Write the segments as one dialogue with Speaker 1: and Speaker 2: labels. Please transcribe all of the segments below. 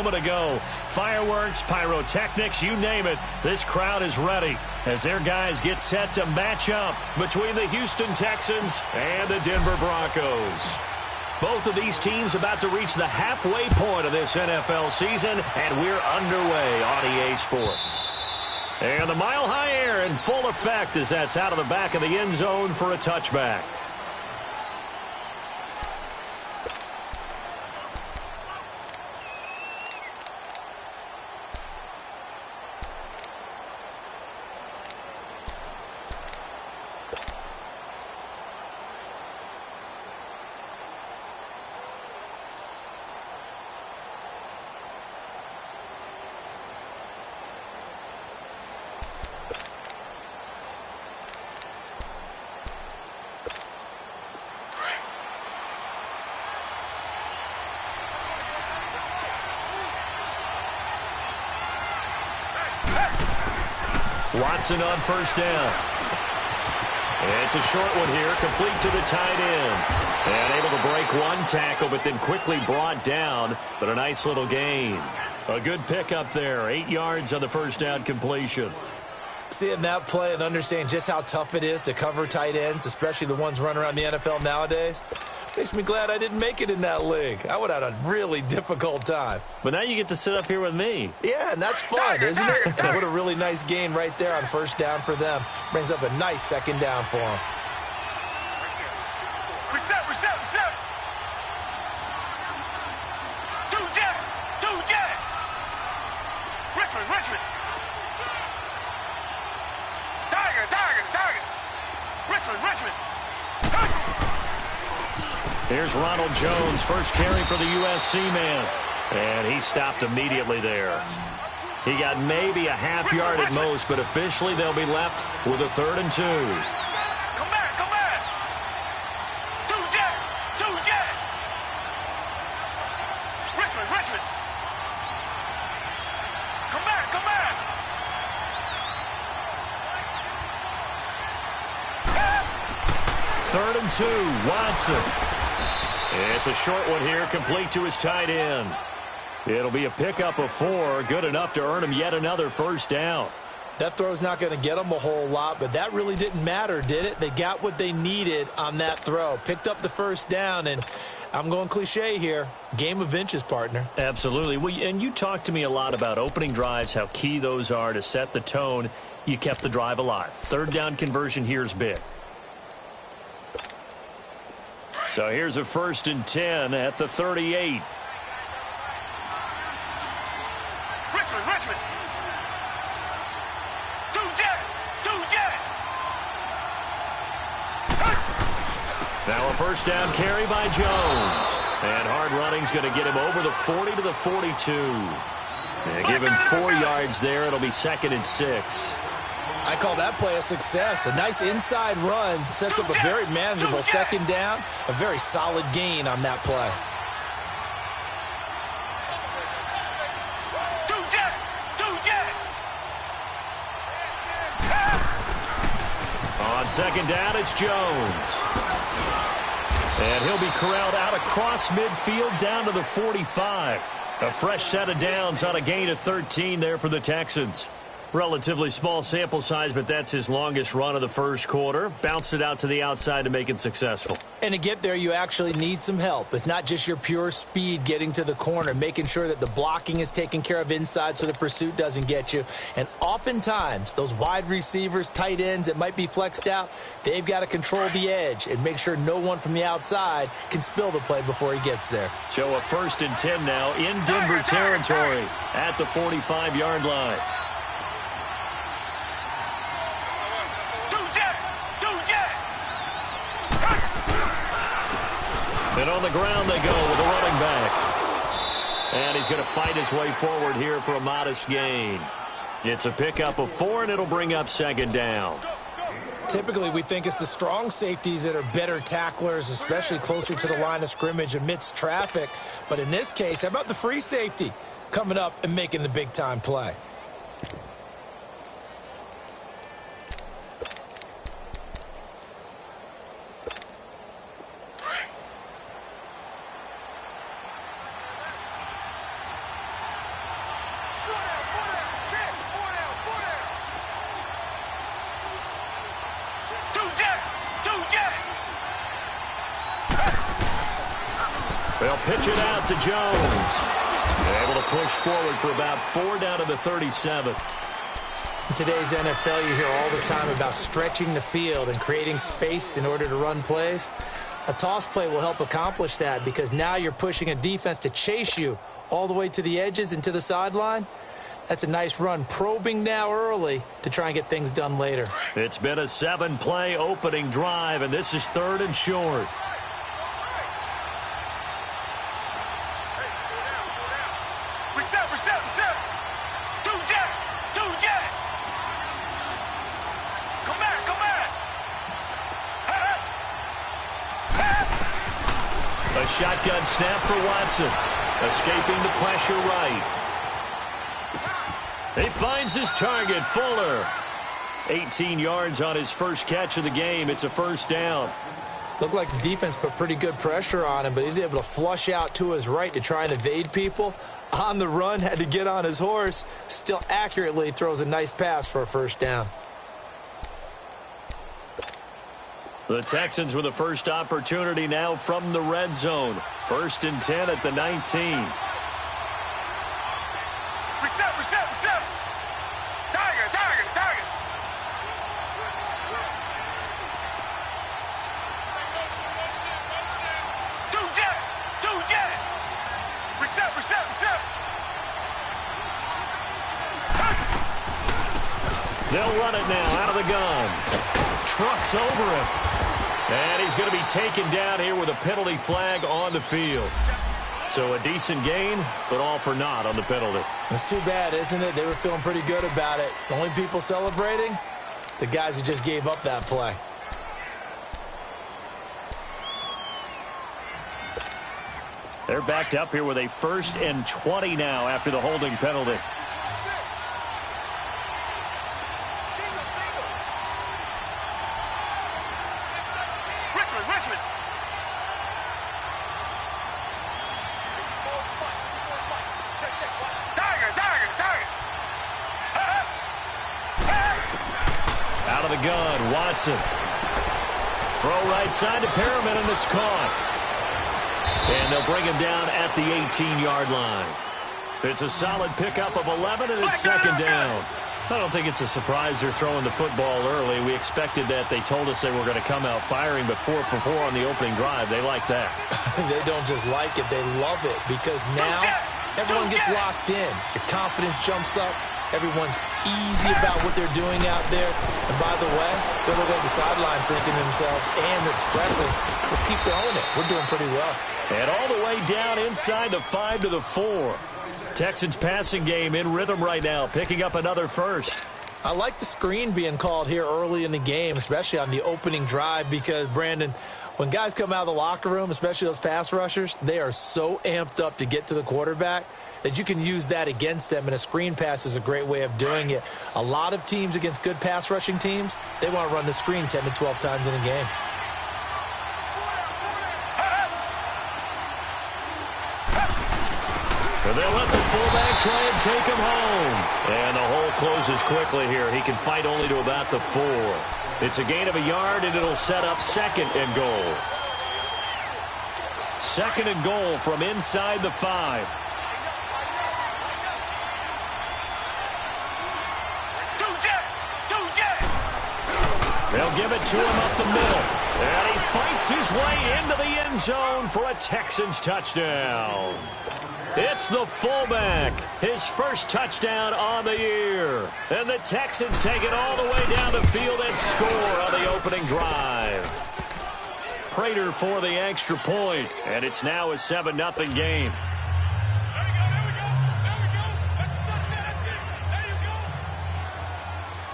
Speaker 1: moment ago. Fireworks, pyrotechnics, you name it. This crowd is ready as their guys get set to match up between the Houston Texans and the Denver Broncos. Both of these teams about to reach the halfway point of this NFL season, and we're underway on EA Sports. And the mile-high air in full effect as that's out of the back of the end zone for a touchback. Watson on first down. It's a short one here, complete to the tight end. And able to break one tackle, but then quickly brought down, but a nice little gain. A good pickup there, 8 yards on the first down completion.
Speaker 2: Seeing that play and understanding just how tough it is to cover tight ends, especially the ones running around the NFL nowadays, makes me glad I didn't make it in that league. I would have had a really difficult time.
Speaker 1: But now you get to sit up here with me.
Speaker 2: Yeah, and that's fun, isn't it? What a really nice gain right there on first down for them. Brings up a nice second down for them.
Speaker 3: Reset. DJ. Richmond. Tiger. Richmond.
Speaker 1: Here's Ronald Jones, first carry for the USC man. And he stopped immediately there. He got maybe a half yard at most, but officially they'll be left with a 3rd and 2.
Speaker 3: Come back. 2J. Richmond. Come back.
Speaker 1: 3rd and 2, Watson. It's a short one here, complete to his tight end. It'll be a pickup of 4, good enough to earn him yet another first down.
Speaker 2: That throw's not going to get them a whole lot, but that really didn't matter, did it? They got what they needed on that throw. Picked up the first down, and I'm going cliche here. Game of inches, partner.
Speaker 1: Absolutely. Well, and you talked to me a lot about opening drives, how key those are to set the tone. You kept the drive alive. 3rd down conversion here is big. So here's a 1st and 10 at the 38.
Speaker 3: Richmond. 2J.
Speaker 1: Now a first down carry by Jones. And hard running's going to get him over the 40 to the 42. And give him 4 yards there. It'll be 2nd and 6.
Speaker 2: I call that play a success. A nice inside run sets up a very manageable second down. A very solid gain on that play.
Speaker 3: 2J.
Speaker 1: On second down, it's Jones. And he'll be corralled out across midfield down to the 45. A fresh set of downs on a gain of 13 there for the Texans. Relatively small sample size, but that's his longest run of the first quarter. Bounced it out to the outside to make it successful.
Speaker 2: And to get there, you actually need some help. It's not just your pure speed getting to the corner, making sure that the blocking is taken care of inside so the pursuit doesn't get you. And oftentimes, those wide receivers, tight ends that might be flexed out, they've got to control the edge and make sure no one from the outside can spill the play before he gets there.
Speaker 1: So a 1st and 10 now in Denver territory at the 45-yard line. And on the ground they go with a running back. And he's going to fight his way forward here for a modest gain. It's a pickup of 4, and it'll bring up 2nd down.
Speaker 2: Typically, we think it's the strong safeties that are better tacklers, especially closer to the line of scrimmage amidst traffic. But in this case, how about the free safety coming up and making the big-time play?
Speaker 1: They'll pitch it out to Jones. Able to push forward for about 4 down to the 37.
Speaker 2: In today's NFL, you hear all the time about stretching the field and creating space in order to run plays. A toss play will help accomplish that because now you're pushing a defense to chase you all the way to the edges and to the sideline. That's a nice run, probing now early to try and get things done later.
Speaker 1: It's been a 7-play opening drive, and this is 3rd and short.
Speaker 3: Reset. Two jet. Come back.
Speaker 1: A shotgun snap for Watson. Escaping the pressure right. He finds his target, Fuller. 18 yards on his first catch of the game. It's a 1st down.
Speaker 2: Looked like the defense put pretty good pressure on him, but he's able to flush out to his right to try and evade people. On the run, had to get on his horse. Still accurately throws a nice pass for a 1st down.
Speaker 1: The Texans with a first opportunity now from the red zone. 1st and 10 at the 19.
Speaker 3: Reset. Target. Two jet. Reset.
Speaker 1: They'll run it now out of the gun. Trucks over him. And he's going to be taken down here with a penalty flag on the field. So a decent gain, but all for naught on the penalty.
Speaker 2: It's too bad, isn't it? They were feeling pretty good about it. The only people celebrating, the guys who just gave up that play.
Speaker 1: They're backed up here with a 1st and 20 now after the holding penalty.
Speaker 3: Richmond. Target.
Speaker 1: Out of the gun, Watson. Throw right side to Perriman, and it's caught. And they'll bring him down at the 18-yard line. It's a solid pickup of 11, and it's 2nd down. I don't think it's a surprise they're throwing the football early. We expected that. They told us they were going to come out firing, but 4 for 4 on the opening drive. They like that.
Speaker 2: They don't just like it, they love it, because now everyone gets locked in. Your confidence jumps up. Everyone's easy about what they're doing out there. And by the way, they're looking at the sideline thinking to themselves and expressing, just keep throwing it. We're doing pretty well.
Speaker 1: And all the way down inside the 5 to the 4. Texans passing game in rhythm right now, picking up another 1st.
Speaker 2: I like the screen being called here early in the game, especially on the opening drive, because, Brandon, when guys come out of the locker room, especially those pass rushers, they are so amped up to get to the quarterback that you can use that against them, and a screen pass is a great way of doing it. A lot of teams against good pass rushing teams, they want to run the screen 10 to 12 times in a game.
Speaker 1: And they'll let the fullback try and take him home. And the hole closes quickly here. He can fight only to about the 4. It's a gain of a yard, and it'll set up 2nd and goal. 2nd and goal from inside the 5. They'll give it to him up the middle. And he fights his way into the end zone for a Texans touchdown. It's the fullback, his first touchdown on the year. And the Texans take it all the way down the field and score on the opening drive. Prater for the extra point, and it's now a 7-0 game.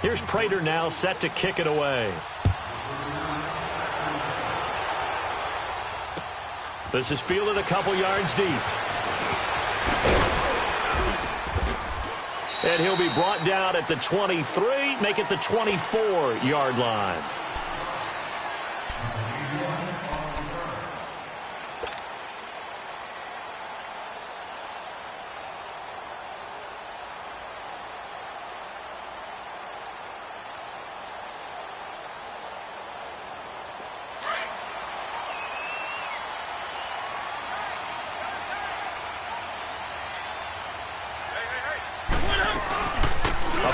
Speaker 1: Here's Prater now set to kick it away. This is fielded a couple yards deep. And he'll be brought down at the 23, make it the 24-yard line.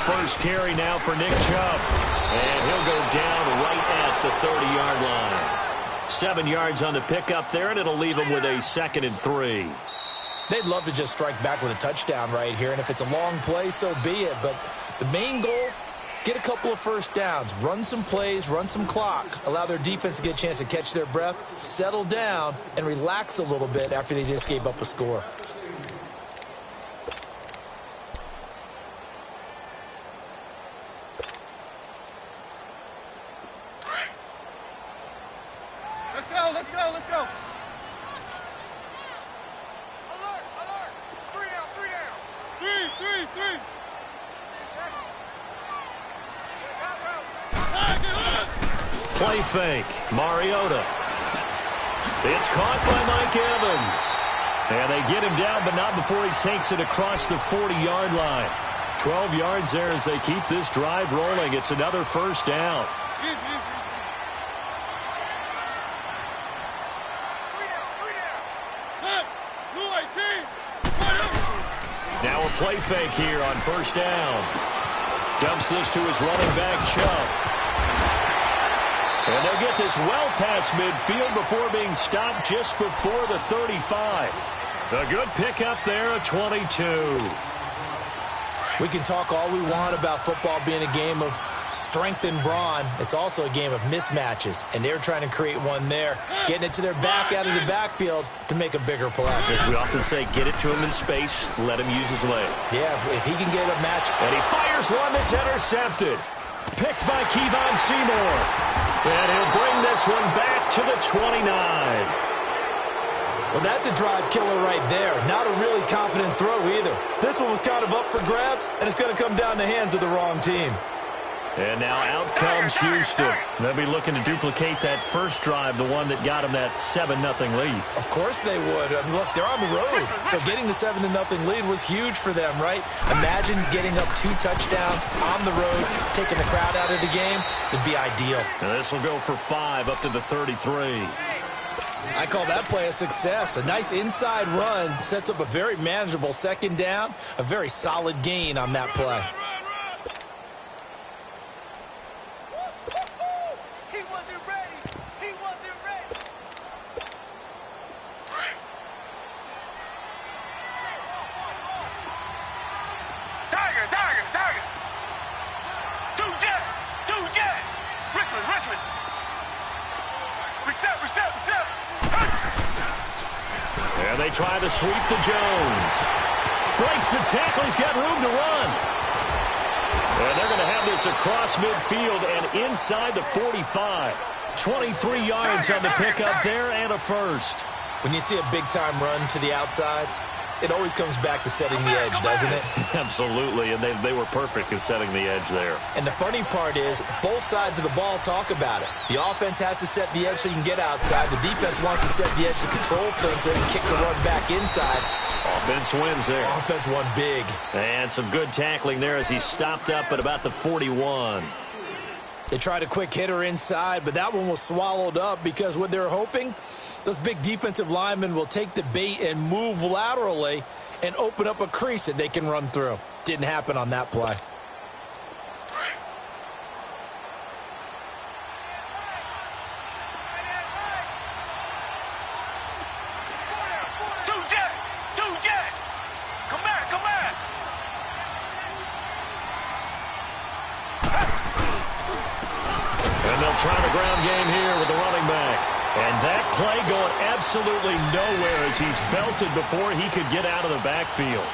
Speaker 1: first carry now for Nick Chubb. And he'll go down right at the 30-yard line. 7 yards on the pickup there, and it'll leave him with a 2nd and 3.
Speaker 2: They'd love to just strike back with a touchdown right here, and if it's a long play, so be it. But the main goal, get a couple of first downs, run some plays, run some clock, allow their defense to get a chance to catch their breath, settle down, and relax a little bit after they just gave up a score.
Speaker 3: Let's go, let's go, let's go. Alert, alert. 3 down, 3 down. 3.
Speaker 1: Play fake. Mariota. It's caught by Mike Evans. And they get him down, but not before he takes it across the 40-yard line. 12 yards there as they keep this drive rolling. It's another first down. Now a play fake here on first down. Dumps this to his running back, Chubb. And they'll get this well past midfield before being stopped just before the 35. A good pickup there at 22.
Speaker 2: We can talk all we want about football being a game of strength and brawn. It's also a game of mismatches, and they're trying to create one there, getting it to their back out of the backfield to make a bigger play.
Speaker 1: As we often say, get it to him in space, let him use his leg.
Speaker 2: Yeah, if he can get a match.
Speaker 1: And he fires one that's intercepted. Picked by Kevon Seymour. And he'll bring this one back to the 29.
Speaker 2: Well, that's a drive killer right there. Not a really confident throw either. This one was kind of up for grabs, and it's going to come down the hands of the wrong team.
Speaker 1: And now out comes Houston. They'll be looking to duplicate that first drive, the one that got them that 7-0 lead.
Speaker 2: Of course they would. I mean, look, they're on the road. So getting the 7-0 lead was huge for them, right? Imagine getting up 2 touchdowns on the road, taking the crowd out of the game. It'd be ideal.
Speaker 1: And this will go for 5 up to the 33.
Speaker 2: I call that play a success. A nice inside run sets up a very manageable second down, a very solid gain on that play.
Speaker 3: He wasn't ready. He wasn't ready. Tiger. 2 jet. Richmond. Reset.
Speaker 1: And they try to sweep to Jones. Breaks the tackle. He's got room to run. And they're going to have this across midfield and inside the 45. 23 yards on the pickup there and a first.
Speaker 2: When you see a big-time run to the outside, it always comes back to setting the edge, doesn't it?
Speaker 1: Absolutely, and they were perfect in setting the edge there.
Speaker 2: And the funny part is, both sides of the ball talk about it. The offense has to set the edge so you can get outside. The defense wants to set the edge to control things so they can kick the run back inside.
Speaker 1: Offense wins there.
Speaker 2: Offense won big.
Speaker 1: And some good tackling there as he stopped up at about the 41.
Speaker 2: They tried a quick hitter inside, but that one was swallowed up because what they're hoping, those big defensive linemen will take the bait and move laterally and open up a crease that they can run through. Didn't happen on that play.
Speaker 3: Two jet. Come back.
Speaker 1: And they'll try the ground game here with the running back. And that play going absolutely nowhere as he's belted before he could get out of the backfield.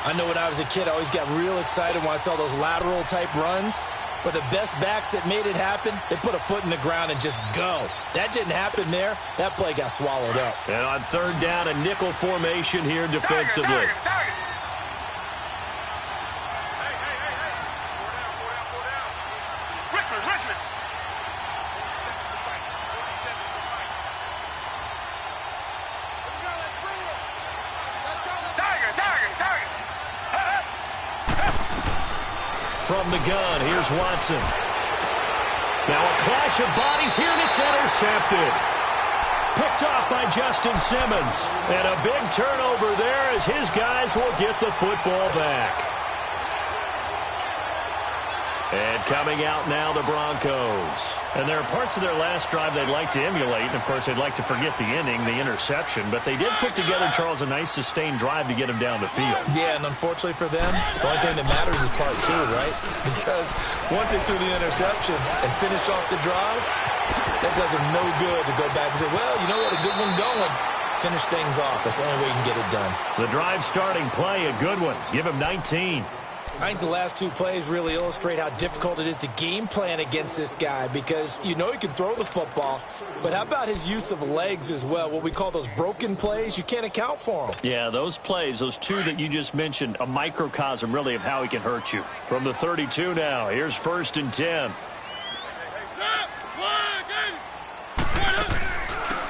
Speaker 2: I know when I was a kid, I always got real excited when I saw those lateral-type runs. But the best backs that made it happen, they put a foot in the ground and just go. That didn't happen there. That play got swallowed up.
Speaker 1: And on third down, a nickel formation here defensively.
Speaker 3: Target. Richmond. Target.
Speaker 1: From the gun, here's Watson. Now a clash of bodies here, and it's intercepted. Picked off by Justin Simmons. And a big turnover there as his guys will get the football back. And coming out now, the Broncos. And there are parts of their last drive they'd like to emulate. And, of course, they'd like to forget the inning, the interception. But they did put together, Charles, a nice sustained drive to get him down the field.
Speaker 2: Yeah, and unfortunately for them, the only thing that matters is part two, right? Because once they threw the interception and finished off the drive, that does them no good to go back and say, well, you know what, a good one going. Finish things off. That's the only way you can get it done.
Speaker 1: The drive starting play, a good one. Give him 19.
Speaker 2: I think the last two plays really illustrate how difficult it is to game plan against this guy because you know he can throw the football, but how about his use of legs as well? What we call those broken plays, you can't account for them.
Speaker 1: Yeah, those plays, those two that you just mentioned, a microcosm really of how he can hurt you. From the 32 now, here's 1st and 10.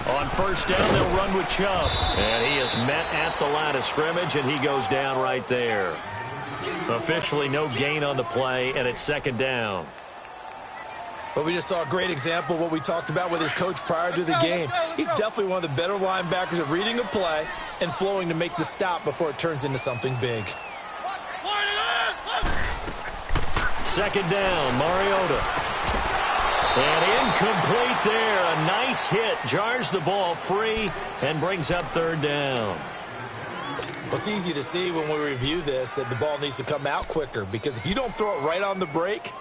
Speaker 1: On 1st down, they'll run with Chubb. And he is met at the line of scrimmage, and he goes down right there. Officially no gain on the play, and it's 2nd down.
Speaker 2: But we just saw a great example of what we talked about with his coach prior to the game. He's definitely one of the better linebackers at reading a play and flowing to make the stop before it turns into something big.
Speaker 1: 2nd down, Mariota. And incomplete there. A nice hit. Jars the ball free and brings up 3rd down.
Speaker 2: Well, it's easy to see when we review this that the ball needs to come out quicker because if you don't throw it right on the break,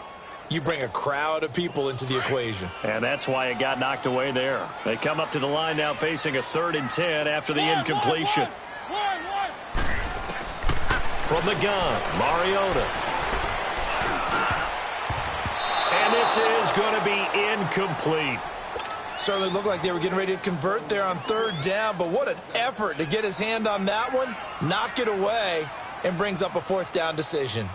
Speaker 2: you bring a crowd of people into the equation.
Speaker 1: And that's why it got knocked away there. They come up to the line now facing a 3rd and 10 after the incompletion. From the gun, Mariota. And this is going to be incomplete.
Speaker 2: Certainly looked like they were getting ready to convert there on 3rd down, but what an effort to get his hand on that one, knock it away, and brings up a 4th down decision.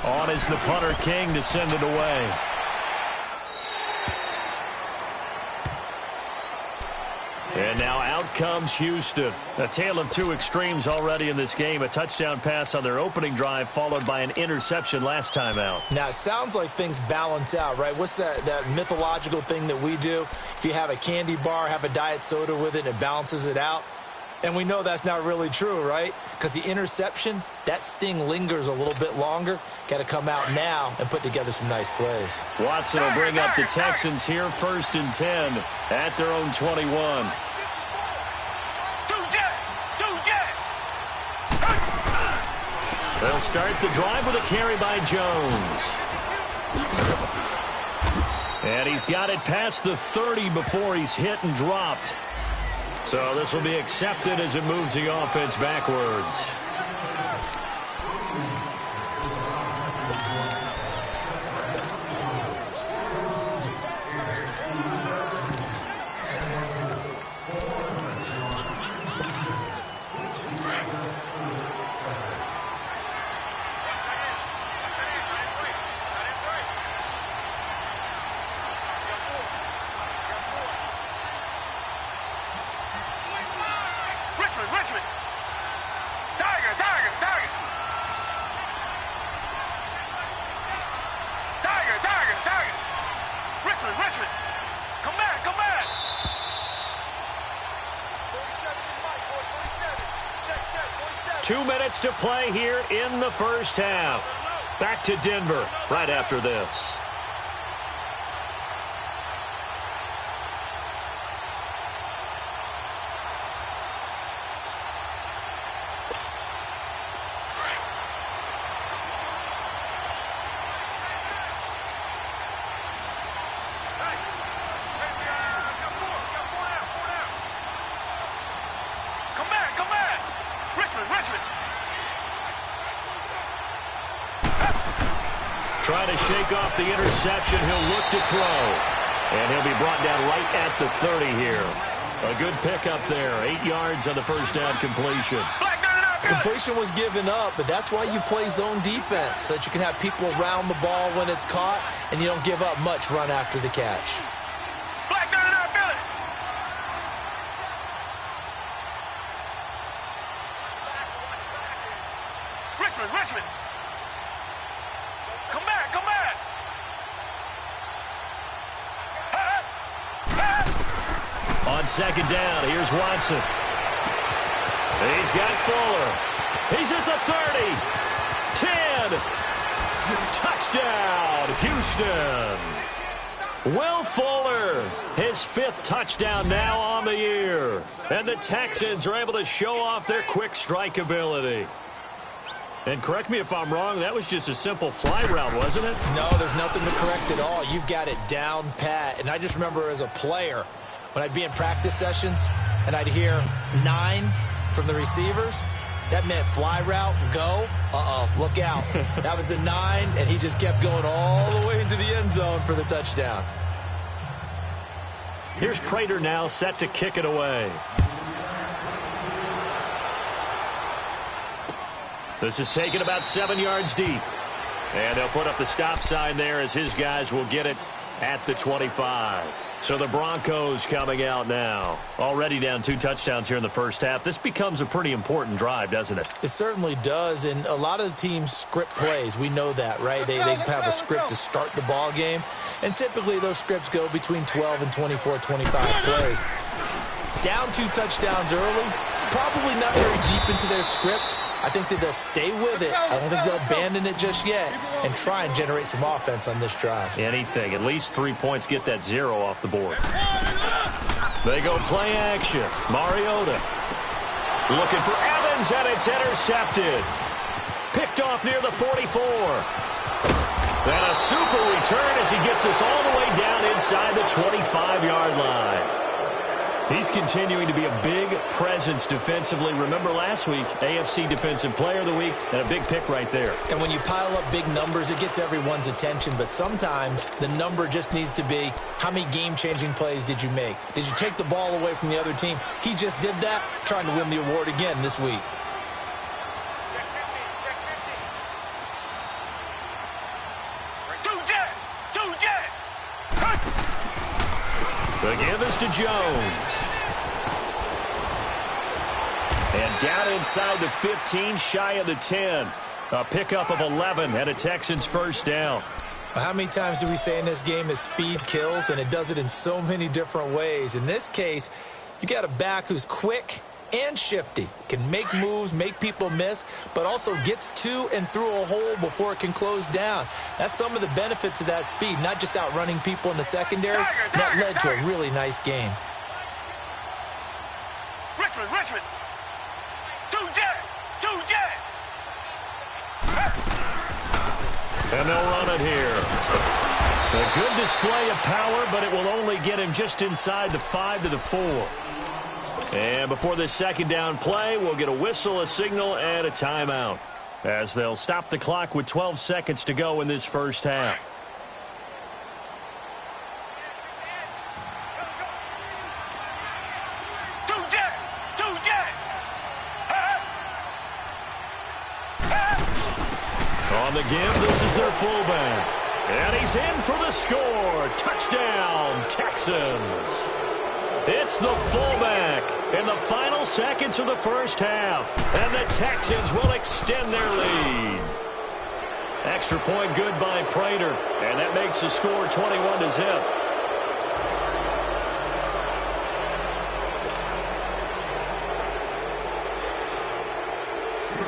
Speaker 1: On is the punter King to send it away. And now out comes Houston. A tale of two extremes already in this game. A touchdown pass on their opening drive followed by an interception last time out.
Speaker 2: Now, it sounds like things balance out, right? What's that mythological thing that we do? If you have a candy bar, have a diet soda with it, and it balances it out. And we know that's not really true, right? Because the interception, that sting lingers a little bit longer. Got to come out now and put together some nice plays.
Speaker 1: Watson will bring up the Texans here 1st and 10 at their own 21. They'll start the drive with a carry by Jones. And he's got it past the 30 before he's hit and dropped. So this will be accepted as it moves the offense backwards.
Speaker 3: Richmond. Tiger. Richmond. Come back. 47.
Speaker 1: 2 minutes to play here in the first half. Back to Denver right after this. Trying to shake off the interception. He'll look to throw. And he'll be brought down right at the 30 here. A good pickup there. 8 yards on the first down completion.
Speaker 2: Completion was given up, but that's why you play zone defense, so that you can have people around the ball when it's caught, and you don't give up much run after the catch.
Speaker 3: Richmond. Come back.
Speaker 1: On second down, here's Watson. He's got Fuller. He's at the 30. 10. Touchdown, Houston. Will Fuller, his 5th touchdown now on the year. And the Texans are able to show off their quick strike ability. And correct me if I'm wrong, that was just a simple fly route, wasn't it?
Speaker 2: No, there's nothing to correct at all. You've got it down pat. And I just remember as a player, when I'd be in practice sessions and I'd hear 9 from the receivers, that meant fly route, go, look out. That was the 9, and he just kept going all the way into the end zone for the touchdown.
Speaker 1: Here's Prater now set to kick it away. This is taken about 7 yards deep. And they'll put up the stop sign there as his guys will get it at the 25. So the Broncos coming out now. Already down 2 touchdowns here in the first half. This becomes a pretty important drive, doesn't it?
Speaker 2: It certainly does, and a lot of the teams script plays. We know that, right? They have a script to start the ball game, and typically those scripts go between 12 and 24, 25 plays. Down 2 touchdowns early, probably not very deep into their script. I think that they'll stay with it. I don't think they'll abandon it just yet and try and generate some offense on this drive.
Speaker 1: Anything. At least 3 points, get that 0 off the board. They go play action. Mariota looking for Evans, and it's intercepted. Picked off near the 44. And a super return as he gets us all the way down inside the 25-yard line. He's continuing to be a big presence defensively. Remember last week, AFC Defensive Player of the Week, and a big pick right there.
Speaker 2: And when you pile up big numbers, it gets everyone's attention. But sometimes the number just needs to be, how many game-changing plays did you make? Did you take the ball away from the other team? He just did that, trying to win the award again this week.
Speaker 1: The give is to Jones. And down inside the 15, shy of the 10. A pickup of 11 and a Texans first down.
Speaker 2: How many times do we say in this game that speed kills, and it does it in so many different ways? In this case, you got a back who's quick and shifty, can make moves, make people miss, but also gets to and through a hole before it can close down. That's some of the benefits of that speed, not just outrunning people in the secondary. That led to a really nice game.
Speaker 3: Richmond. 2-jet.
Speaker 1: And they'll run it here. A good display of power, but it will only get him just inside the 5 to the 4. And before this second down play, we'll get a whistle, a signal, and a timeout, as they'll stop the clock with 12 seconds to go in this first half. On the give, this is their fullback. And he's in for the score. Touchdown, Texans. It's the fullback in the final seconds of the first half. And the Texans will extend their lead. Extra point good by Prater. And that makes the score 21-0.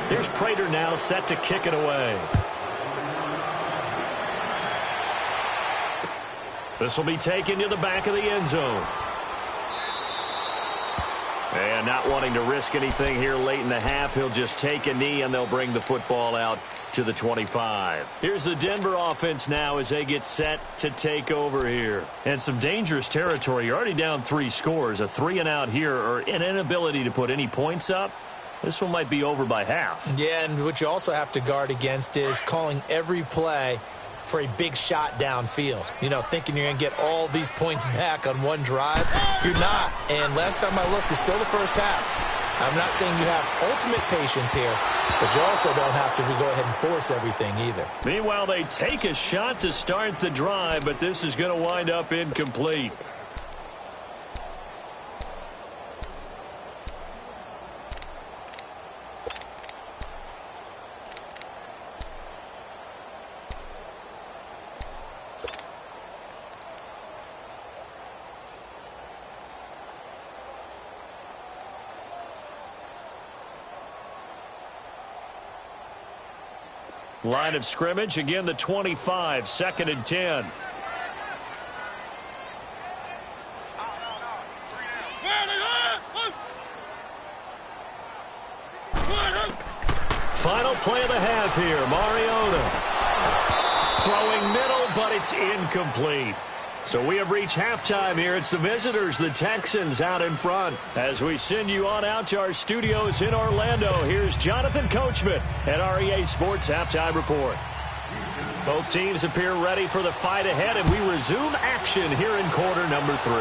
Speaker 1: Here's Prater now set to kick it away. This will be taken to the back of the end zone. And not wanting to risk anything here late in the half, he'll just take a knee and they'll bring the football out to the 25. Here's the Denver offense now as they get set to take over here. And some dangerous territory. You're already down 3 scores. A 3-and-out here, or an inability to put any points up. This one might be over by half.
Speaker 2: Yeah, and what you also have to guard against is calling every play for a big shot downfield. You know, thinking you're going to get all these points back on one drive. You're not. And last time I looked, it's still the first half. I'm not saying you have ultimate patience here, but you also don't have to go ahead and force everything either.
Speaker 1: Meanwhile, they take a shot to start the drive, but this is going to wind up incomplete. Line of scrimmage, again the 25, 2nd and 10. Final play of the half here, Mariota. Throwing middle, but it's incomplete. So we have reached halftime here. It's the visitors, the Texans, out in front. As we send you on out to our studios in Orlando, here's Jonathan Coachman at REA Sports Halftime Report. Both teams appear ready for the fight ahead, and we resume action here in quarter number 3.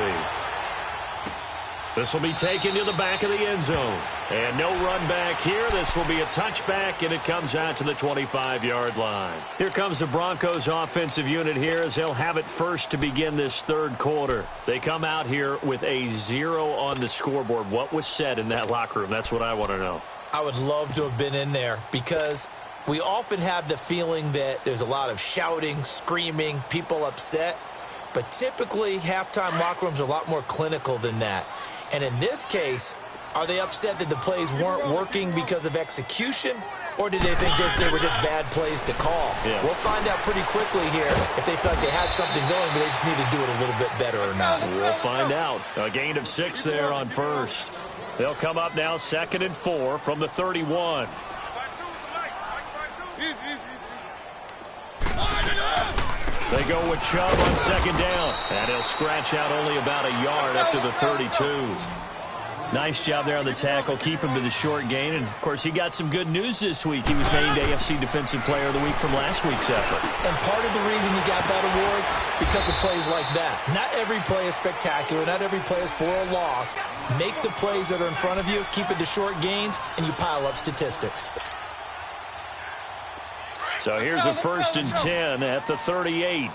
Speaker 1: This will be taken to the back of the end zone. And no run back here. This will be a touchback, and it comes out to the 25-yard line. Here comes the Broncos offensive unit here as they'll have it first to begin this third quarter. They come out here with a 0 on the scoreboard. What was said in that locker room? That's what I want to know.
Speaker 2: I would love to have been in there because we often have the feeling that there's a lot of shouting, screaming, people upset. But typically, halftime locker rooms are a lot more clinical than that. And in this case, are they upset that the plays weren't working because of execution, or did they think they were just bad plays to call?
Speaker 1: Yeah.
Speaker 2: We'll find out pretty quickly here if they felt like they had something going, but they just need to do it a little bit better or not.
Speaker 1: We'll find out. A gain of 6 there on first. They'll come up now 2nd and 4 from the 31. They go with Chubb on 2nd down. And he'll scratch out only about a yard up to the 32. Nice job there on the tackle. Keep him to the short gain. And, of course, he got some good news this week. He was named AFC Defensive Player of the Week from last week's effort.
Speaker 2: And part of the reason he got that award, because of plays like that. Not every play is spectacular. Not every play is for a loss. Make the plays that are in front of you, keep it to short gains, and you pile up statistics.
Speaker 1: So here's a 1st and 10 at the 38.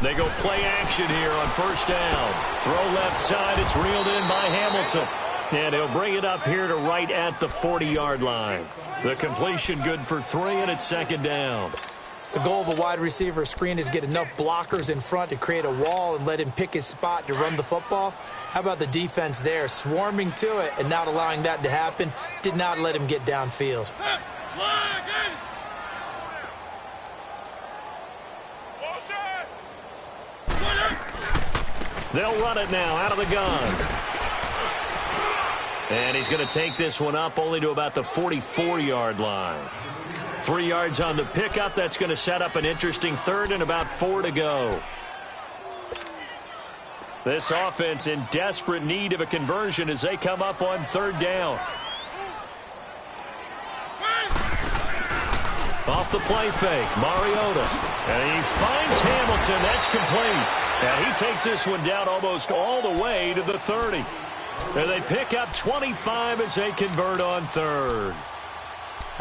Speaker 1: They go play action here on 1st down. Throw left side. It's reeled in by Hamilton. And he'll bring it up here to right at the 40-yard line. The completion good for 3, and it's 2nd down.
Speaker 2: The goal of a wide receiver screen is get enough blockers in front to create a wall and let him pick his spot to run the football. How about the defense there, swarming to it and not allowing that to happen? Did not let him get downfield.
Speaker 1: They'll run it now out of the gun. And he's going to take this one up only to about the 44-yard line. 3 yards on the pickup. That's going to set up an interesting 3rd and about 4 to go. This offense in desperate need of a conversion as they come up on 3rd down. Off the play fake, Mariota. And he finds Hamilton. That's complete. And he takes this one down almost all the way to the 30. And they pick up 25 as they convert on 3rd.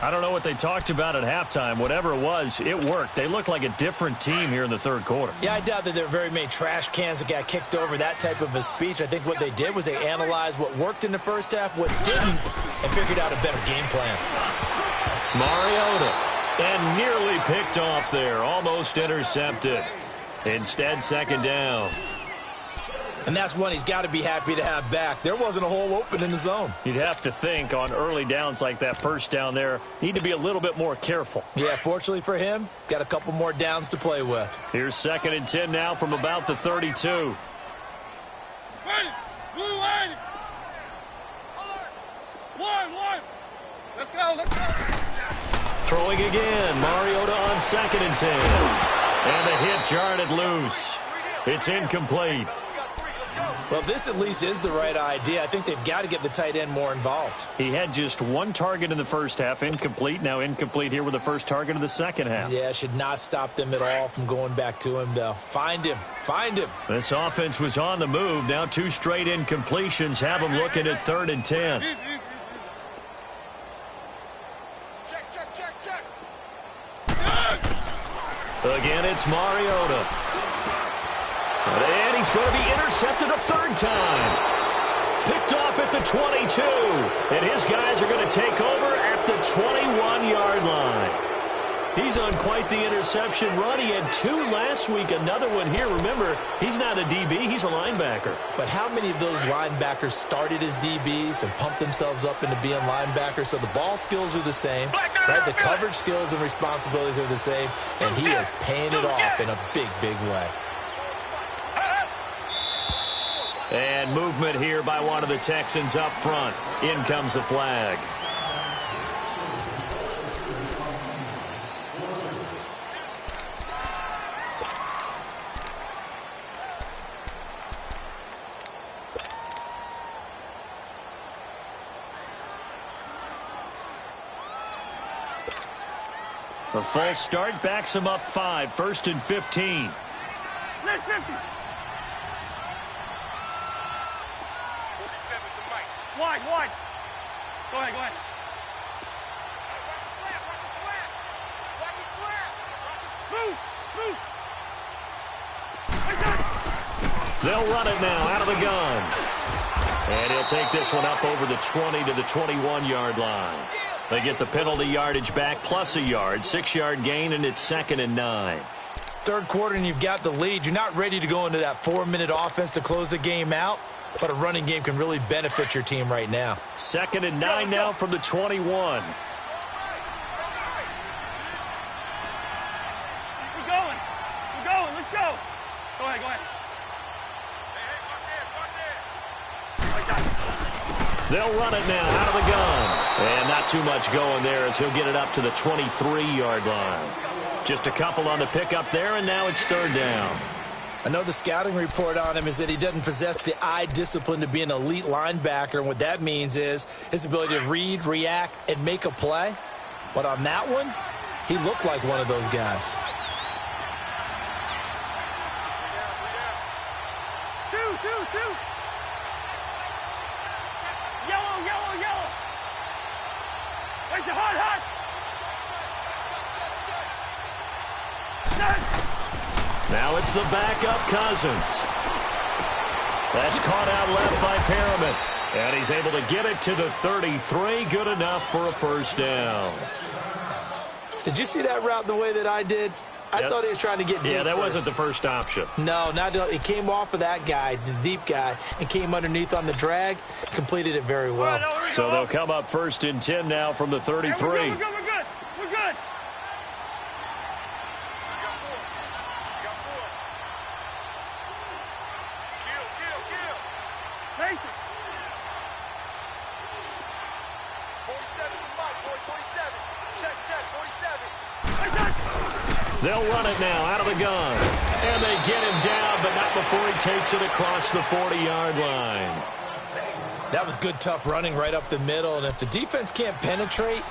Speaker 1: I don't know what they talked about at halftime. Whatever it was, it worked. They looked like a different team here in the 3rd quarter.
Speaker 2: Yeah, I doubt that there were very many trash cans that got kicked over, that type of a speech. I think what they did was they analyzed what worked in the first half, what didn't, and figured out a better game plan.
Speaker 1: Mariota, and nearly picked off there. Almost intercepted. Instead, 2nd down.
Speaker 2: And that's one he's got to be happy to have back. There wasn't a hole open in the zone.
Speaker 1: You'd have to think on early downs like that 1st down there, need to be a little bit more careful.
Speaker 2: Yeah, fortunately for him, got a couple more downs to play with.
Speaker 1: Here's 2nd and 10 now from about the 32.
Speaker 3: Let's go.
Speaker 1: Throwing again, Mariota on 2nd and 10. And the hit jarred it loose. It's incomplete.
Speaker 2: Well, this at least is the right idea. I think they've got to get the tight end more involved.
Speaker 1: He had just 1 target in the first half, incomplete. Now incomplete here with the first target of the second half.
Speaker 2: Yeah, should not stop them at all from going back to him, though. Find him. Find him.
Speaker 1: This offense was on the move. Now 2 straight incompletions have them looking at 3rd and 10.
Speaker 3: Check.
Speaker 1: Again, it's Mariota. And he's going to be intercepted a 3rd time. Picked off at the 22. And his guys are going to take over at the 21-yard line. He's on quite the interception run. He had 2 last week, another one here. Remember, he's not a DB, he's a linebacker.
Speaker 2: But how many of those linebackers started as DBs and pumped themselves up into being linebackers? So the ball skills are the same, right? The coverage skills and responsibilities are the same, and he is paying it off in a big, big way.
Speaker 1: And movement here by one of the Texans up front. In comes the flag. A false start backs him up 5, 1st and 15.
Speaker 3: Let's 50. Wide. Go ahead. Watch his flat. Watch his flat. Move.
Speaker 1: They'll run it now out of the gun. And he'll take this one up over the 20 to the 21-yard line. They get the penalty yardage back plus a yard, 6-yard gain, and it's 2nd and 9.
Speaker 2: Third quarter and you've got the lead. You're not ready to go into that 4-minute offense to close the game out, but a running game can really benefit your team right now.
Speaker 1: 2nd and 9 now from the 21.
Speaker 3: We're going. Let's go. Go ahead.
Speaker 1: They'll run it now out of the gun. And not too much going there as he'll get it up to the 23-yard line. Just a couple on the pickup there, and now it's 3rd down.
Speaker 2: I know the scouting report on him is that he doesn't possess the eye discipline to be an elite linebacker. And what that means is his ability to read, react, and make a play. But on that one, he looked like one of those guys.
Speaker 3: Two. Yellow. Where's the hot?
Speaker 1: Now it's the backup Cousins. That's caught out left by Perriman. And he's able to get it to the 33. Good enough for a 1st down.
Speaker 2: Did you see that route the way that I did? I thought he was trying to get deep.
Speaker 1: Yeah, that
Speaker 2: first.
Speaker 1: wasn't the first option.
Speaker 2: No, it came off of that guy, the deep guy, and came underneath on the drag, completed it very well.
Speaker 1: So they'll come up 1st and 10 now from the 33.
Speaker 3: We're good. Kill. 47. Check. 47.
Speaker 1: They'll run it now out of the gun. And they get him down, but not before he takes it across the 40-yard line.
Speaker 2: That was good, tough running right up the middle. And if the defense can't penetrate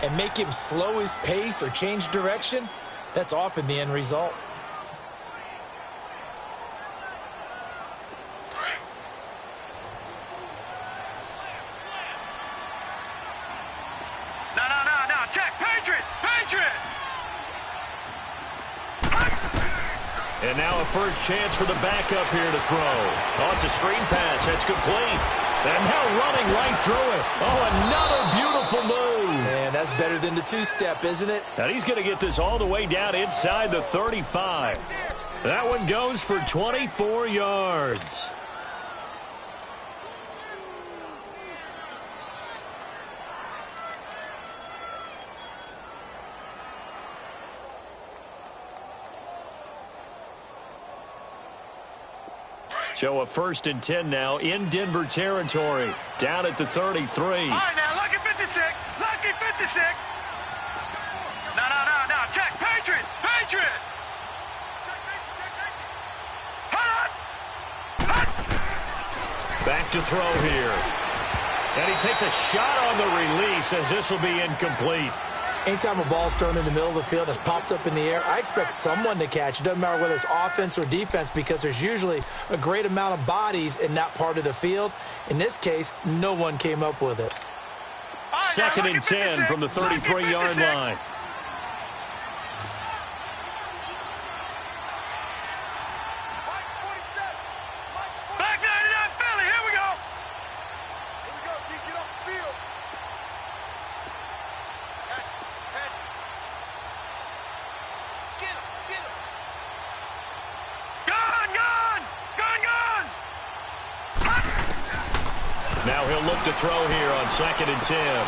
Speaker 2: and make him slow his pace or change direction, that's often the end result.
Speaker 3: No. Check. Patriot.
Speaker 1: And now a first chance for the backup here to throw. Oh, it's a screen pass. That's complete. And now running right through it. Oh, another beautiful move.
Speaker 2: Man, that's better than the two-step, isn't it?
Speaker 1: And he's going to get this all the way down inside the 35. That one goes for 24 yards. So a 1st and 10 now in Denver territory. Down at the 33.
Speaker 3: All right, now, lucky 56. No. Check. Patriot.
Speaker 1: Back to throw here. And he takes a shot on the release as this will be incomplete.
Speaker 2: Anytime a ball's thrown in the middle of the field and it's popped up in the air, I expect someone to catch. It doesn't matter whether it's offense or defense because there's usually a great amount of bodies in that part of the field. In this case, no one came up with it.
Speaker 1: 2nd and 10 from the 33-yard line.
Speaker 3: Back 99 Philly. Here we go.
Speaker 4: D, get off the field. Catch.
Speaker 1: he'll look to throw here on 2nd and 10.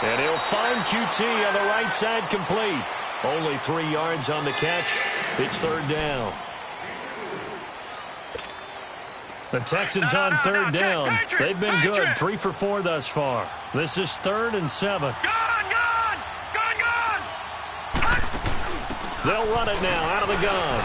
Speaker 1: And he'll find QT on the right side complete. Only 3 yards on the catch. It's 3rd down. The Texans on 3rd down. They've been good, 3 for 4 thus far. This is 3rd and 7. They'll run it now out of the gun.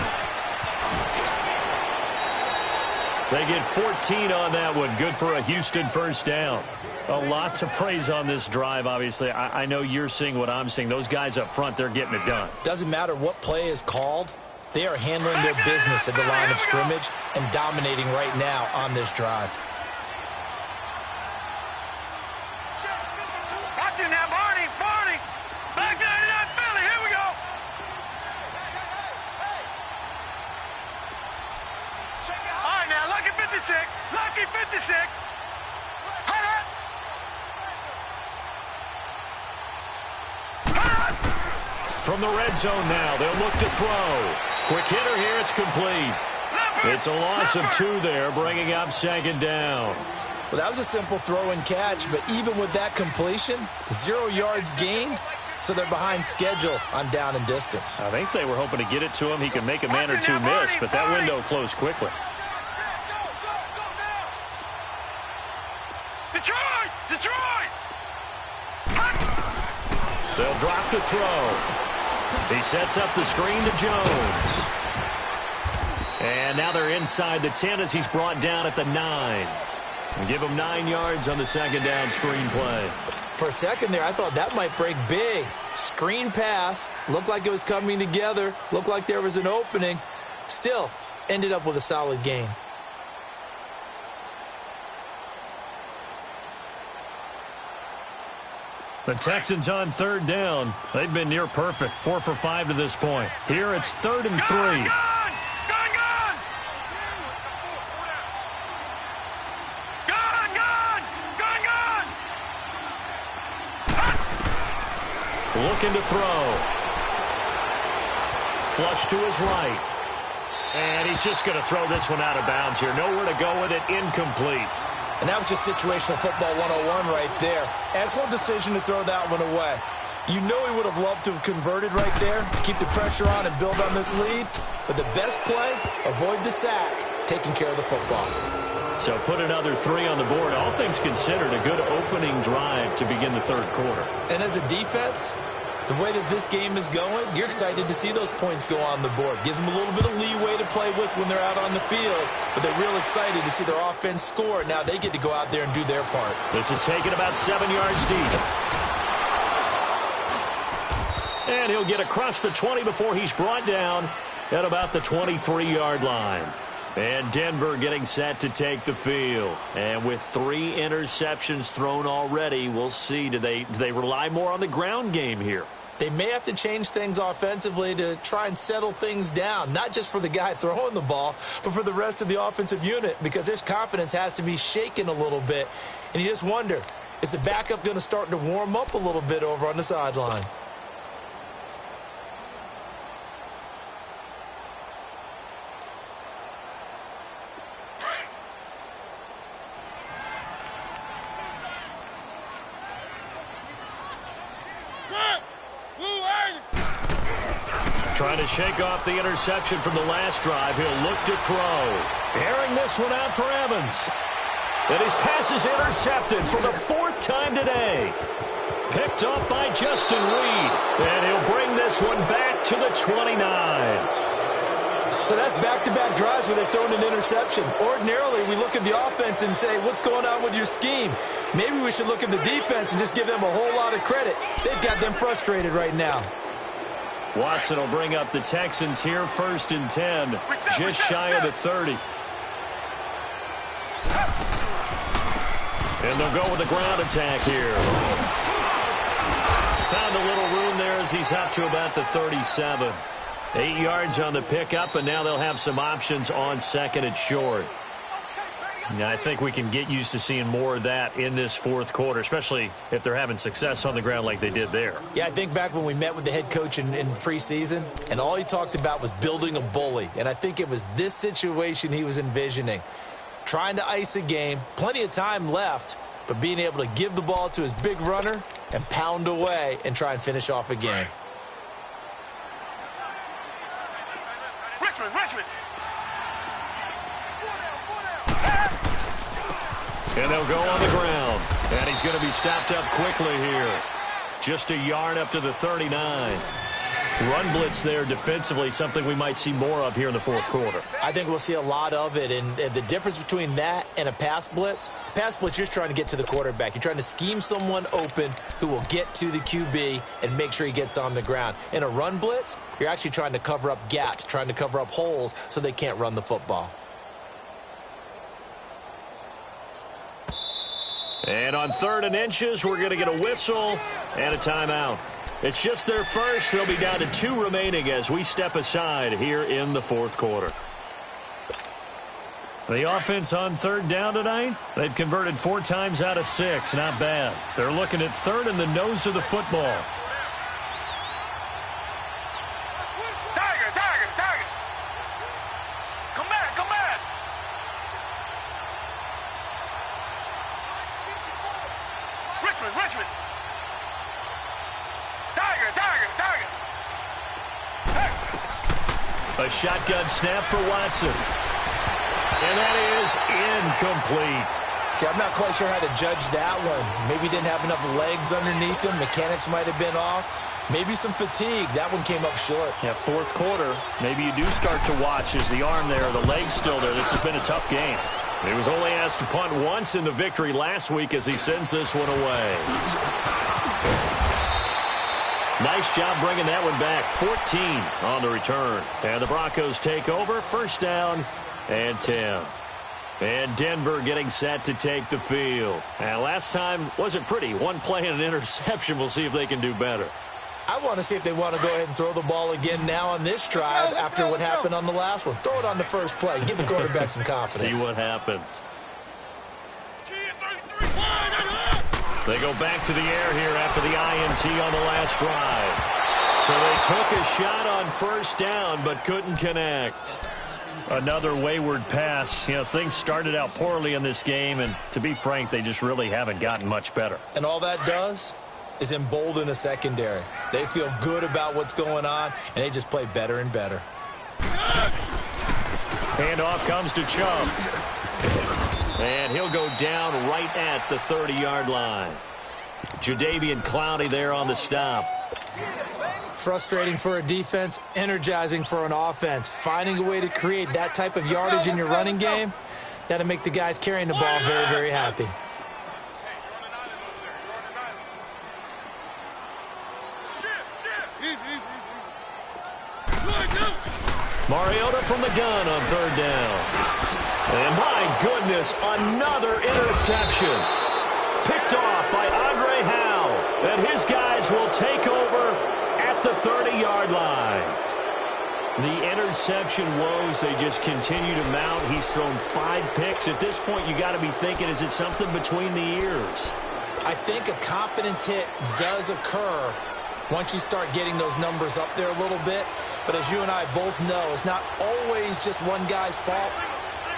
Speaker 1: They get 14 on that one. Good for a Houston first down. A lot to praise on this drive, obviously. I know you're seeing what I'm seeing. Those guys up front, they're getting it done.
Speaker 2: Doesn't matter what play is called. They are handling their business at the line of scrimmage and dominating right now on this drive.
Speaker 3: Watch it now, Barney. Back there to that Philly. Here we go. All right, now, lucky 56. Lucky 56.
Speaker 1: From the red zone now, they'll look to throw. Quick hitter here, it's complete. It's a loss of 2 there, bringing up 2nd down.
Speaker 2: Well, that was a simple throw and catch, but even with that completion, 0 yards gained, so they're behind schedule on down and distance.
Speaker 1: I think they were hoping to get it to him. He could make a man or 2 miss, but that window closed quickly.
Speaker 3: Detroit!
Speaker 1: They'll drop the throw. He sets up the screen to Jones. And now they're inside the 10 as he's brought down at the 9. And give him 9 yards on the 2nd down screen play.
Speaker 2: For a second there, I thought that might break big. Screen pass. Looked like it was coming together. Looked like there was an opening. Still, ended up with a solid gain.
Speaker 1: The Texans on 3rd down. They've been near perfect, 4 for 5 to this point. Here it's 3rd and 3.
Speaker 3: Gone!
Speaker 1: Looking to throw. Flush to his right. And he's just going to throw this one out of bounds here. Nowhere to go with it. Incomplete.
Speaker 2: And that was just situational football 101 right there. Excellent decision to throw that one away. You know he would have loved to have converted right there, keep the pressure on and build on this lead. But the best play, avoid the sack, taking care of the football.
Speaker 1: So put another 3 on the board. All things considered, a good opening drive to begin the 3rd quarter.
Speaker 2: And as a defense, the way that this game is going, you're excited to see those points go on the board. Gives them a little bit of leeway to play with when they're out on the field, but they're real excited to see their offense score. Now they get to go out there and do their part.
Speaker 1: This is taken about 7 yards deep. And he'll get across the 20 before he's brought down at about the 23-yard line. And Denver getting set to take the field. And with 3 interceptions thrown already, we'll see. Do they rely more on the ground game here?
Speaker 2: They may have to change things offensively to try and settle things down, not just for the guy throwing the ball, but for the rest of the offensive unit, because their confidence has to be shaken a little bit. And you just wonder, is the backup going to start to warm up a little bit over on the sideline?
Speaker 1: Trying to shake off the interception from the last drive. He'll look to throw. Airing this one out for Evans. And his pass is intercepted for the 4th time today. Picked off by Justin Reed. And he'll bring this one back to the 29.
Speaker 2: So that's back-to-back drives where they've thrown an interception. Ordinarily, we look at the offense and say, what's going on with your scheme? Maybe we should look at the defense and just give them a whole lot of credit. They've got them frustrated right now.
Speaker 1: Watson will bring up the Texans here, 1st and 10, just shy of the 30. And they'll go with the ground attack here. Found a little room there as he's up to about the 37. 8 yards on the pickup, and now they'll have some options on 2nd and short. Now, I think we can get used to seeing more of that in this 4th quarter, especially if they're having success on the ground like they did there.
Speaker 2: Yeah, I think back when we met with the head coach in preseason, and all he talked about was building a bully. And I think it was this situation he was envisioning. Trying to ice a game, plenty of time left, but being able to give the ball to his big runner and pound away and try and finish off a game.
Speaker 3: Richmond.
Speaker 1: And they'll go on the ground. And he's going to be stopped up quickly here. Just a yard up to the 39. Run blitz there defensively, something we might see more of here in the fourth quarter.
Speaker 2: I think we'll see a lot of it, and the difference between that and a pass blitz, you're just trying to get to the quarterback. You're trying to scheme someone open who will get to the QB and make sure he gets on the ground. In a run blitz, you're actually trying to cover up gaps, trying to cover up holes so they can't run the football.
Speaker 1: And on 3rd and inches, we're going to get a whistle and a timeout. It's just their first. They'll be down to 2 remaining as we step aside here in the fourth quarter. The offense on 3rd down tonight, they've converted 4 times out of 6. Not bad. They're looking at 3rd in the nose of the football.
Speaker 3: Tiger. Come back. Richmond. Tiger.
Speaker 1: A shotgun snap for Watson. And that is incomplete.
Speaker 2: See, I'm not quite sure how to judge that one. Maybe he didn't have enough legs underneath him. Mechanics might have been off. Maybe some fatigue. That one came up short.
Speaker 1: Yeah, fourth quarter. Maybe you do start to watch as the arm there, the leg's still there. This has been a tough game. He was only asked to punt once in the victory last week as he sends this one away. Nice job bringing that one back. 14 on the return. And the Broncos take over. 1st down and 10. And Denver getting set to take the field. And last time wasn't pretty. 1 play and an interception. We'll see if they can do better.
Speaker 2: I want to see if they want to go ahead and throw the ball again now on this drive after what happened on the last one. Throw it on the first play. Give the quarterback some confidence.
Speaker 1: See what happens. They go back to the air here after the INT on the last drive. So they took a shot on 1st down but couldn't connect. Another wayward pass. You know, things started out poorly in this game, and to be frank, they just really haven't gotten much better.
Speaker 2: And all that does is embolden a secondary. They feel good about what's going on, and they just play better and better.
Speaker 1: Handoff comes to Chubb. And he'll go down right at the 30-yard line. Jadeveon Clowney there on the stop.
Speaker 2: Frustrating for a defense, energizing for an offense. Finding a way to create that type of yardage in your running game, that'll make the guys carrying the ball very, very happy.
Speaker 1: Mariota from the gun on 3rd down. And my goodness, another interception. Picked off by Andre Howe. And his guys will take over at the 30-yard line. The interception woes, they just continue to mount. He's thrown 5 picks. At this point, you got to be thinking, is it something between the ears?
Speaker 2: I think a confidence hit does occur once you start getting those numbers up there a little bit. But as you and I both know, it's not always just one guy's fault.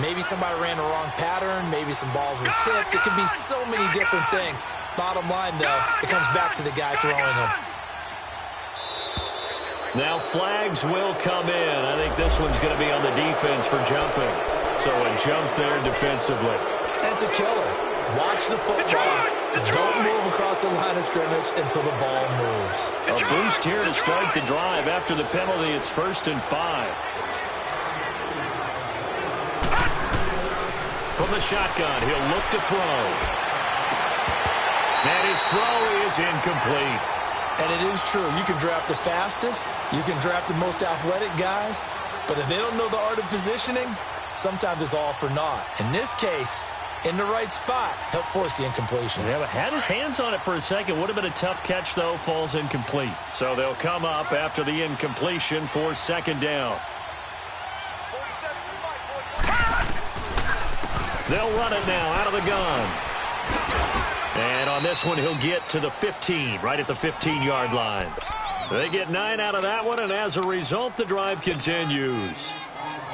Speaker 2: Maybe somebody ran the wrong pattern. Maybe some balls were tipped. It could be so many different things. Bottom line, though, it comes back to the guy throwing them.
Speaker 1: Now flags will come in. I think this one's going to be on the defense for jumping. So a jump there defensively.
Speaker 2: That's a killer. Watch the football. Don't move across the line of scrimmage until the ball moves.
Speaker 1: A boost here to start the drive. After the penalty, it's 1st and 5. From the shotgun, he'll look to throw. And his throw is incomplete.
Speaker 2: And it is true. You can draft the fastest. You can draft the most athletic guys. But if they don't know the art of positioning, sometimes it's all for naught. In this case, in the right spot, help force the incompletion.
Speaker 1: Yeah, but had his hands on it for a second. Would have been a tough catch, though. Falls incomplete. So they'll come up after the incompletion for 2nd down. They'll run it now out of the gun. And on this one, he'll get to the 15, right at the 15-yard line. They get 9 out of that one, and as a result, the drive continues.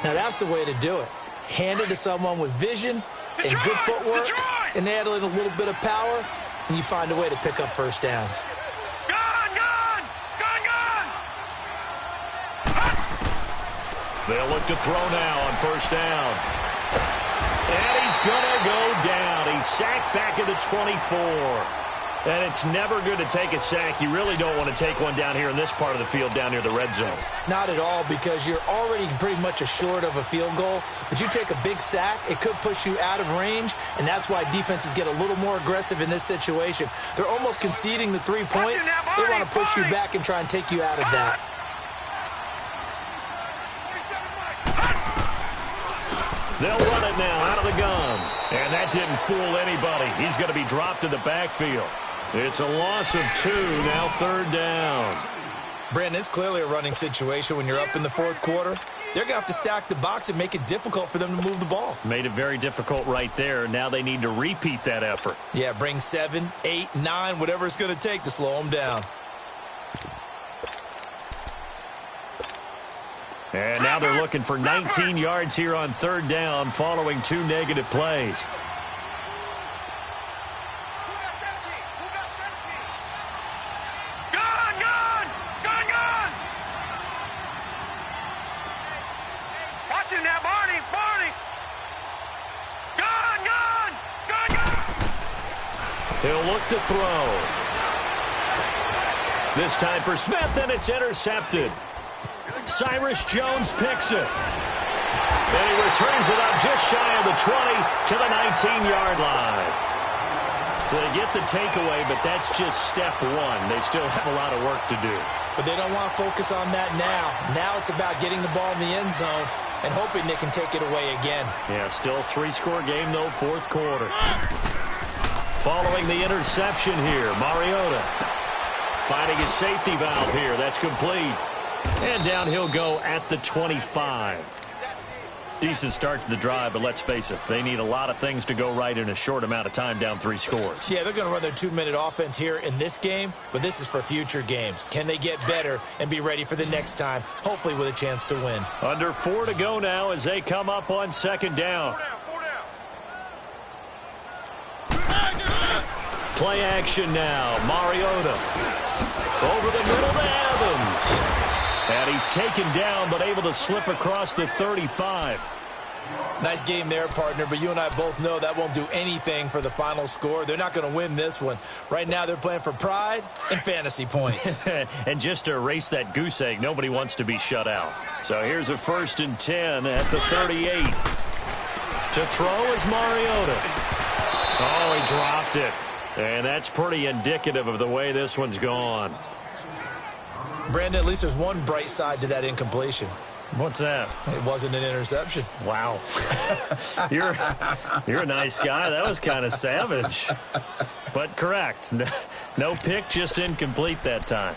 Speaker 2: Now, that's the way to do it. Hand it to someone with vision and good footwork, and add in a little bit of power, and you find a way to pick up first downs.
Speaker 1: They'll look to throw now on first down. And he's going to go down. He's sacked back at the 24. And it's never good to take a sack. You really don't want to take one down here in this part of the field down near the red zone.
Speaker 2: Not at all, because you're already pretty much assured of a field goal. But you take a big sack, it could push you out of range, and that's why defenses get a little more aggressive in this situation. They're almost conceding the 3 points. They want to push you back and try and take you out of that.
Speaker 1: They'll run it now out of the gun. And that didn't fool anybody. He's going to be dropped in the backfield. It's a loss of 2, now third down.
Speaker 2: Brandon, it's clearly a running situation when you're up in the fourth quarter. They're going to have to stack the box and make it difficult for them to move the ball.
Speaker 1: Made it very difficult right there. Now they need to repeat that effort.
Speaker 2: Yeah, bring 7, 8, 9, whatever it's going to take to slow them down.
Speaker 1: And now they're looking for 19 yards here on third down following 2 negative plays.
Speaker 3: Watch him now, Barney! Gun!
Speaker 1: He'll look to throw. This time for Smith, and it's intercepted. Cyrus Jones picks it. And he returns it up just shy of the 20 to the 19-yard line. So they get the takeaway, but that's just step one. They still have a lot of work to do.
Speaker 2: But they don't want to focus on that now. Now it's about getting the ball in the end zone and hoping they can take it away again.
Speaker 1: Yeah, still 3-score game, though, fourth quarter. Following the interception here, Mariota finding his safety valve here. That's complete. And down he'll go at the 25. Decent start to the drive, but let's face it, they need a lot of things to go right in a short amount of time down 3 scores.
Speaker 2: Yeah, they're going to run their 2-minute offense here in this game, but this is for future games. Can they get better and be ready for the next time, hopefully with a chance to win?
Speaker 1: Under 4 to go now as they come up on second down.
Speaker 3: 4 down.
Speaker 1: Play action now. Mariota over the middle to Evans. And he's taken down, but able to slip across the 35.
Speaker 2: Nice game there, partner, but you and I both know that won't do anything for the final score. They're not going to win this one. Right now, they're playing for pride and fantasy points.
Speaker 1: And just to erase that goose egg, nobody wants to be shut out. So here's a 1st and 10 at the 38. To throw is Mariota. Oh, he dropped it. And that's pretty indicative of the way this one's gone.
Speaker 2: Brandon, at least there's one bright side to that incompletion.
Speaker 1: What's that?
Speaker 2: It wasn't an interception.
Speaker 1: Wow. You're a nice guy. That was kind of savage. But correct. No pick, just incomplete that time.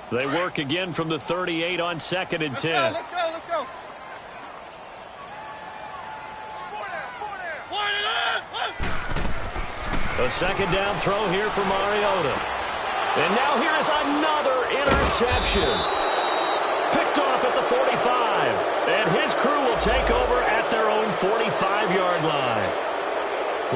Speaker 1: They work again from the 38 on 2nd and 10.
Speaker 3: Let's go.
Speaker 1: A second down throw here for Mariota. And now here is another interception. Picked off at the 45. And his crew will take over at their own 45-yard line.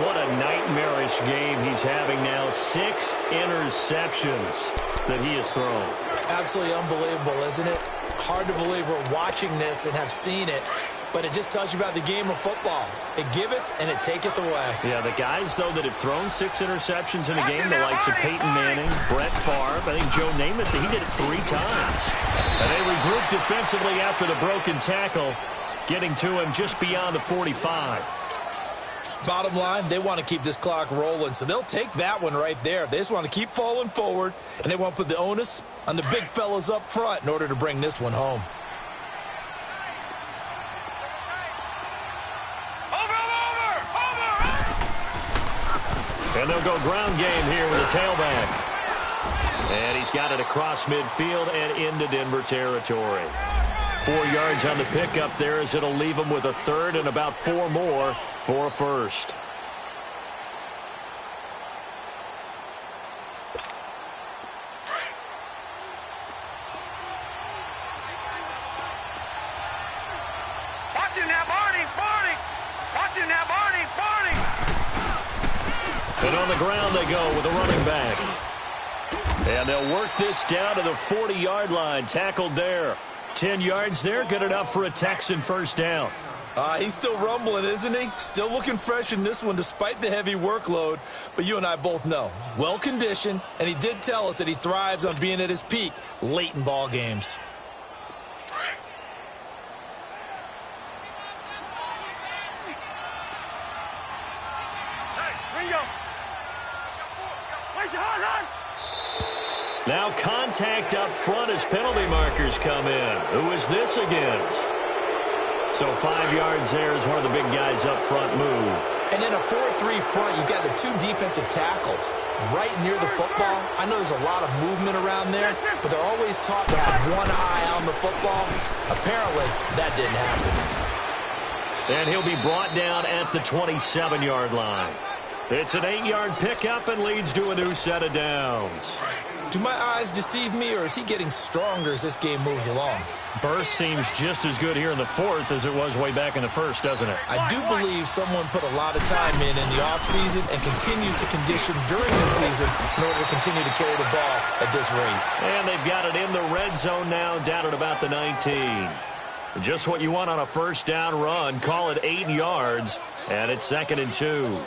Speaker 1: What a nightmarish game he's having now. 6 interceptions that he has thrown.
Speaker 2: Absolutely unbelievable, isn't it? Hard to believe we're watching this and have seen it, but it just tells you about the game of football. It giveth and it taketh away.
Speaker 1: Yeah, the guys, though, that have thrown 6 interceptions in a game, the likes of Peyton Manning, Brett Favre, I think Joe Namath, he did it 3 times. And they regrouped defensively after the broken tackle, getting to him just beyond the 45.
Speaker 2: Bottom line, they want to keep this clock rolling, so they'll take that one right there. They just want to keep falling forward, and they want to put the onus on the big fellas up front in order to bring this one home.
Speaker 1: And they'll go ground game here with a tailback. And he's got it across midfield and into Denver territory. 4 yards on the pickup there as it'll leave him with a 3rd and about 4 more for a 1st. And on the ground they go with a running back. And they'll work this down to the 40-yard line. Tackled there. 10 yards there. Good enough for a Texan first down.
Speaker 2: He's still rumbling, isn't he? Still looking fresh in this one despite the heavy workload. But you and I both know, well-conditioned, and he did tell us that he thrives on being at his peak late in ball games.
Speaker 1: Now contact up front as penalty markers come in. Who is this against? So 5 yards there as one of the big guys up front moved.
Speaker 2: And in a 4-3 front, you've got the 2 defensive tackles right near the football. I know there's a lot of movement around there, but they're always taught to have one eye on the football. Apparently, that didn't happen.
Speaker 1: And he'll be brought down at the 27-yard line. It's an 8-yard pickup and leads to a new set of downs.
Speaker 2: Do my eyes deceive me, or is he getting stronger as this game moves along?
Speaker 1: Burst seems just as good here in the fourth as it was way back in the first, doesn't it?
Speaker 2: I do believe someone put a lot of time in the offseason and continues to condition during the season in order to continue to carry the ball at this rate.
Speaker 1: And they've got it in the red zone now, down at about the 19. Just what you want on a first down run. Call it 8 yards, and it's 2nd and 2.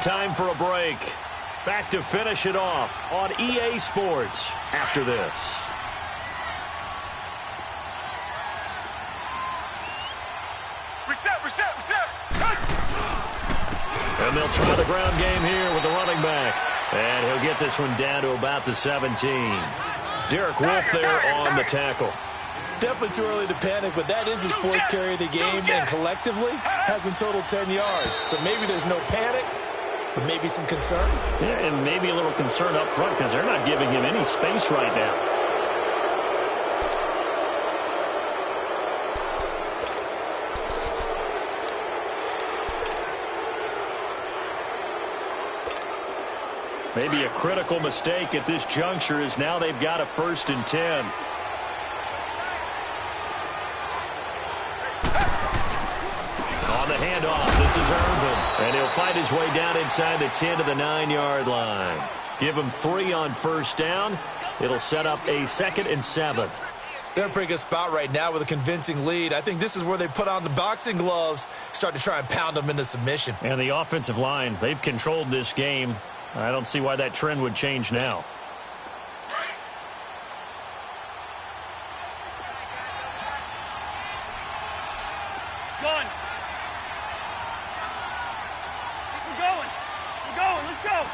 Speaker 1: Time for a break. Back to finish it off on EA Sports after this.
Speaker 3: Reset.
Speaker 1: And they'll try the ground game here with the running back. And he'll get this one down to about the 17. Derek Wolfe there on the tackle.
Speaker 2: Definitely too early to panic, but that is his 4th carry of the game, and collectively has in total 10 yards. So maybe there's no panic, but maybe some concern.
Speaker 1: Yeah, and maybe a little concern up front because they're not giving him any space right now. Maybe a critical mistake at this juncture is now they've got a 1st and 10. On the handoff, this is Irvin. And he'll find his way down inside the 10 to the 9-yard line. Give him 3 on first down. It'll set up a 2nd and 7.
Speaker 2: They're in a pretty good spot right now with a convincing lead. I think this is where they put on the boxing gloves, start to try and pound them into submission.
Speaker 1: And the offensive line, they've controlled this game. I don't see why that trend would change now.
Speaker 3: One. We're going. Let's go.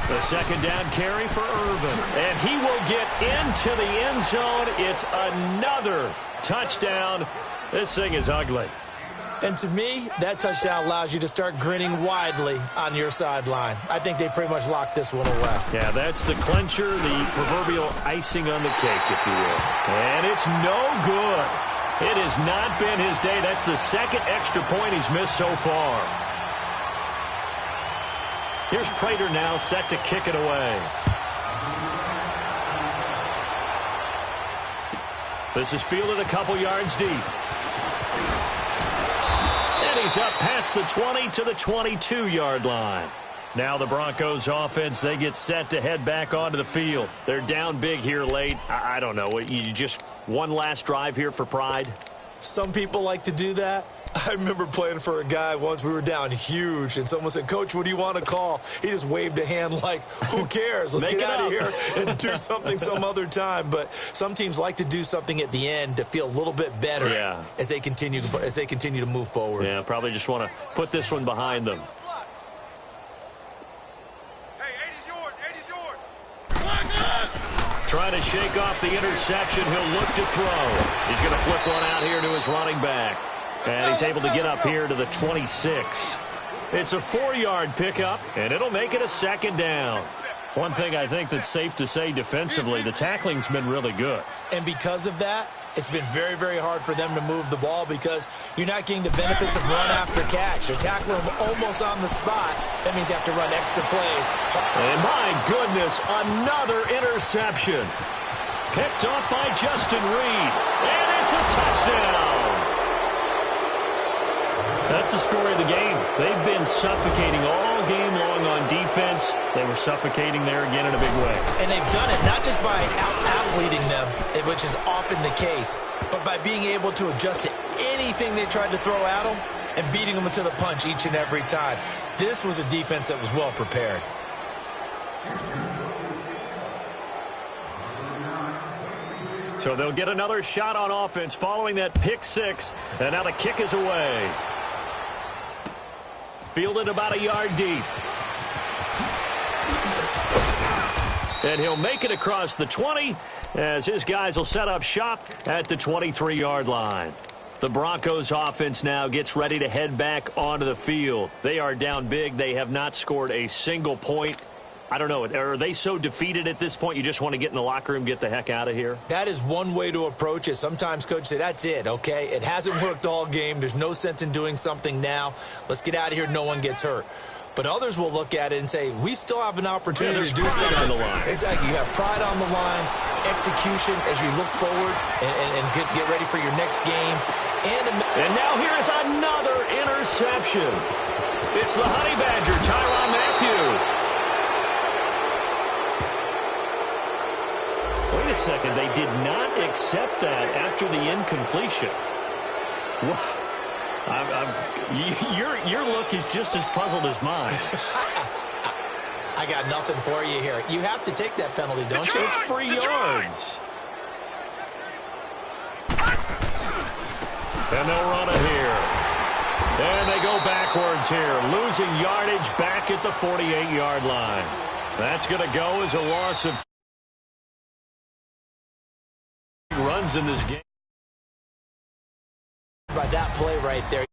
Speaker 1: The 2nd down carry for Irvin. And he will get into the end zone. It's another touchdown. This thing is ugly.
Speaker 2: And to me, that touchdown allows you to start grinning widely on your sideline. I think they pretty much locked this one away.
Speaker 1: Yeah, that's the clincher, the proverbial icing on the cake, if you will. And it's no good. It has not been his day. That's the 2nd extra point he's missed so far. Here's Prater now set to kick it away. This is fielded a couple yards deep. And he's up past the 20 to the 22-yard line. Now the Broncos offense, they get set to head back onto the field. They're down big here late. I don't know. You just one last drive here for pride?
Speaker 2: Some people like to do that. I remember playing for a guy once. We were down huge, and someone said, "Coach, what do you want to call?" He just waved a hand like, who cares? Let's get out of here and do something some other time. But some teams like to do something at the end to feel a little bit better as they continue to move forward.
Speaker 1: Yeah, probably just want to put this one behind them.
Speaker 4: Hey, 80's yours. 80's yours.
Speaker 1: Trying to shake off the interception. He'll look to throw. He's going to flip one out here to his running back. And he's able to get up here to the 26. It's a 4-yard pickup, and it'll make it a 2nd down. One thing I think that's safe to say defensively, the tackling's been really good.
Speaker 2: And because of that, It's been very, very hard for them to move the ball because you're not getting the benefits of run after catch. They're tackling them almost on the spot. That means you have to run extra plays.
Speaker 1: And my goodness, another interception. Picked off by Justin Reed. And it's a touchdown. That's the story of the game. They've been suffocating all game long on defense. They were suffocating there again in a big way.
Speaker 2: And they've done it not just by out-athleting them, which is often the case, but by being able to adjust to anything they tried to throw at them and beating them to the punch each and every time. This was a defense that was well prepared.
Speaker 1: So they'll get another shot on offense following that pick six. And now the kick is away. Fielded about a yard deep. And he'll make it across the 20 as his guys will set up shop at the 23-yard line. The Broncos offense now gets ready to head back onto the field. They are down big. They have not scored a single point. I don't know. Are they so defeated at this point you just want to get in the locker room, get the heck out of here?
Speaker 2: That is one way to approach it. Sometimes coaches say, that's it, okay? It hasn't worked all game. There's no sense in doing something now. Let's get out of here. No one gets hurt. But others will look at it and say, we still have an opportunity to do something.
Speaker 1: On the line.
Speaker 2: Exactly. You have pride on the line, execution as you look forward and get ready for your next game. And
Speaker 1: now here is another interception. It's the Honey Badger, Tyrann Mathieu. Wait a second. They did not accept that after the incompletion. Your look is just as puzzled as mine.
Speaker 2: I got nothing for you here. You have to take that penalty, don't you?
Speaker 1: It's free yards. And they'll run it here. And they go backwards here, losing yardage back at the 48-yard line. That's going to go as a loss of runs in this game.
Speaker 2: By that play right there.